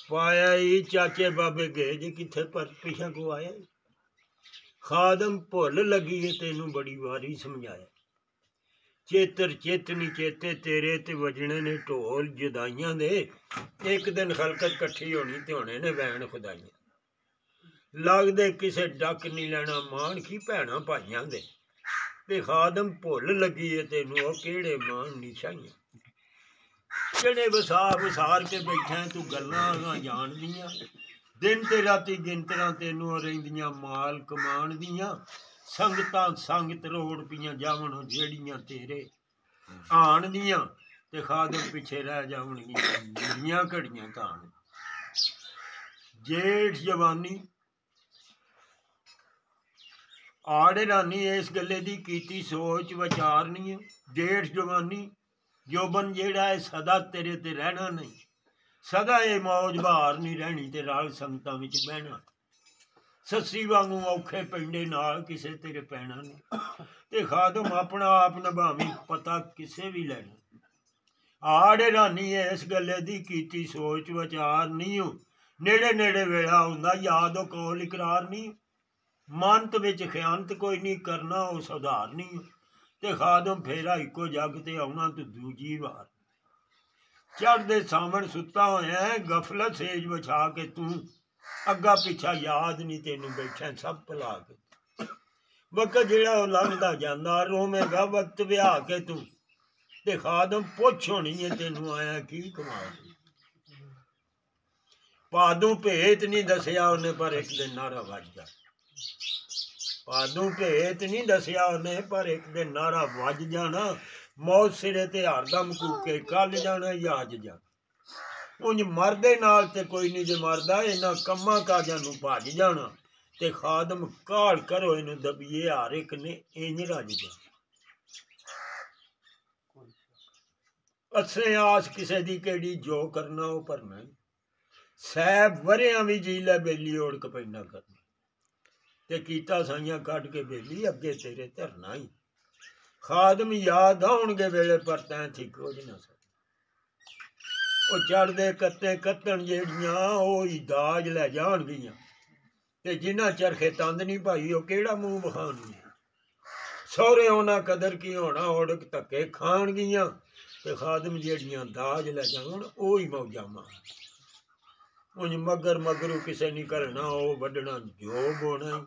पाया ही चाचे बाबे गए जे किथे पर पिछा को आया। खादम भुल लगी है तेनू बड़ी वारी समझाया। चेतर चेतनी चेते तेरे ते वजने ने ढोल जुदाइयां दे। एक दिन खलकत कट्ठी होनी ते होने ने वैन खुदाइयां। लगदे किसे डक नहीं लेना मान की भैणा भाइयां दे। ते खादम भुल लगी है तेनू ओ केड़े मान निशाइयां। ਜਿਹੜੇ ਵਿਸਾਰ ਕੇ ਬੈਠਾ ਤੂੰ ਗੱਲਾਂ ਜਾਣਦੀਆਂ। ਦਿਨ ਤੇ ਰਾਤੀ ਗਿਣਤਰਾਂ ਤੈਨੂੰ ਰਹਿੰਦੀਆਂ ਮਾਲ ਕਮਾਣ ਦੀਆਂ। ਸੰਗਤਾਂ ਸੰਗਤ ਰੋੜ ਪਈਆਂ ਜਾਵਣ ਜਿਹੜੀਆਂ ਤੇਰੇ ਆਣ ਦੀਆਂ। ਤੇ ਖਾਦਮ ਪਿੱਛੇ ਰਹਿ ਜਾਵਣਗੀਆਂ ਮੇਰੀਆਂ ਘੜੀਆਂ ਕਾਣ। ਜੇਠ ਜਵਾਨੀ ਆੜ ਰਾਨੀ ਇਸ ਗੱਲੇ ਦੀ ਕੀਤੀ ਸੋਚ ਵਿਚਾਰਨੀ ਹੈ। ਜੇਠ ਜਵਾਨੀ ਜੋਬਨ ਜਿਹੜਾ ਹੈ ਸਦਾ ਤੇਰੇ ਤੇ ਰਹਿਣਾ ਨਹੀਂ। ਸਦਾ ਇਹ ਮੌਜ ਬਹਾਰ ਨਹੀਂ ਰਹਿਣੀ ਤੇ ਰਾਲ ਸੰਗਤਾਂ ਵਿੱਚ ਬਹਿਣਾ। ਸੱਸੀ ਵਾਂਗੂ ਔਖੇ ਪਿੰਡੇ ਨਾਲ ਕਿਸੇ ਤੇਰੇ ਪੈਣਾ ਨਹੀਂ। ਤੇ ਖਾਦਮ ਆਪਣਾ ਆਪ ਨਿਭਾਵੀਂ ਪਤਾ ਕਿਸੇ ਵੀ ਲੈਣਾ। ਆੜ ਰਾਨੀ ਇਸ ਗੱਲੇ ਦੀ ਕੀਤੀ ਸੋਚ ਵਿਚਾਰ ਨਹੀਂ ਹੋ। ਨੇੜੇ ਨੇੜੇ ਵੇਲਾ ਹੁੰਦਾ ਯਾਦ ਉਹ ਕੋਲ ਇਕਰਾਰ ਨਹੀਂ। ਮੰਤ ਵਿੱਚ ਖਿਆਨਤ ਕੋਈ ਨਹੀਂ ਕਰਨਾ ਉਹ ਸੁਧਾਰ ਨਹੀਂ। ਤੇ ਖਾਦਮ ਫੇਰਾ ਇੱਕੋ ਜੱਗ ਤੇ ਆਉਣਾ ਤੂੰ ਦੂਜੀ ਵਾਰ। ਚੜ੍ਹਦੇ ਸਾਵਣ ਸੁੱਤਾ ਹੋਇਆ ਗਫਲਤ ਸੇਜ ਵਿਛਾ ਕੇ ਤੂੰ। ਅੱਗਾ ਪਿੱਛਾ ਯਾਦ ਨਹੀਂ ਤੈਨੂੰ ਬੈਠਾ ਸਭ ਭੁਲਾ ਕੇ। ਵਕਤ ਜਿਹੜਾ ਉਹ ਲੰਘਦਾ ਜਾਂਦਾ ਰੋਵੇਂਗਾ ਵਕਤ ਵਿਆਹ ਕੇ ਤੂੰ। ਤੇ ਖਾਦਮ ਪੁੱਛ ਹੋਣੀ ਹੈ ਤੈਨੂੰ ਆਇਆ ਕੀ ਕਮਾਲ। ਭਾਦੂ ਭੇਤ ਨਹੀਂ ਦੱਸਿਆ ਉਹਨੇ ਪਰ ਇੱਕ ਦਿਨ ਨਾਰਾ ਵੱਜਦਾ। ਭਾਦੂ ਭੇਤ ਨਹੀਂ ਦੱਸਿਆ ਉਹਨੇ ਪਰ ਇੱਕ ਦਿਨ ਨਾਰਾ ਵੱਜ ਜਾਣਾ। ਮੌਤ ਸਿਰੇ ਤੇ ਹਰਦਮ ਕੂਕੇ ਕੱਲ ਜਾਣਾ ਯਾਜ ਜਾ। ਉਂਝ ਮਰਦੇ ਨਾਲ ਤੇ ਕੋਈ ਨਹੀਂ ਜੇ ਮਰਦਾ ਇਹਨਾਂ ਕੰਮਾਂ ਕਾਜਾਂ ਨੂੰ ਭੱਜ ਜਾਣਾ। ਤੇ ਖਾਦਮ ਕਾਲ ਕਰੋ ਇਹਨੂੰ ਦਬੀਏ ਹਰ ਇੱਕ ਨੇ ਇੰਝ ਰੱਜ ਜਾ। ਅਸੇ ਆਸ ਕਿਸੇ ਦੀ ਕਿਹੜੀ ਜੋ ਕਰਨਾ ਉਹ ਭਰਨਾ। ਸਹਿਬ ਵਰਿਆਂ ਵੀ ਜੀ ਲੈ ਬੇਲੀ ਓੜ ਕਪੈਨਾ ਕਰਨਾ। ਤੇ ਕੀਤਾ ਸਾਈਆਂ ਕੱਢ ਕੇ ਬੇਲੀ ਅੱਗੇ ਤੇਰੇ ਧਰਨਾ ਹੀ। ਖਾਦਮ ਯਾਦ ਆਉਣਗੇ ਵੇਲੇ ਪਰ ਤੈਂ ਥੀ ਕੁਝ ਨਾ ਸਕਦਾ। ਉਹ ਚੜ੍ਹਦੇ ਕੱਤੇ ਕੱਤਣ ਜਿਹੜੀਆਂ ਉਹ ਹੀ ਦਾਜ ਲੈ ਜਾਣਗੀਆਂ। ਤੇ ਜਿਨ੍ਹਾਂ ਚਰਖੇ ਤੰਦ ਨਹੀਂ ਭਾਈ ਉਹ ਕਿਹੜਾ ਮੂੰਹ ਵਿਖਾਉਣਗੀਆਂ। ਸਹੁਰੇ ਉਹਨਾਂ ਕਦਰ ਕੀ ਹੋਣਾ ਉੜਕ ਧੱਕੇ ਖਾਣਗੀਆਂ। ਤੇ ਖਾਦਮ ਜਿਹੜੀਆਂ ਦਾਜ ਲੈ ਜਾਣ ਉਹ ਹੀ ਮੌਜਾਂ ਮਾਰ। ਉਂਝ ਮਗਰ ਮਗਰੂ ਕਿਸੇ ਨਹੀਂ ਕਰਨਾ ਉਹ ਵੱਢਣਾ ਜੋ ਬੋਣਾ।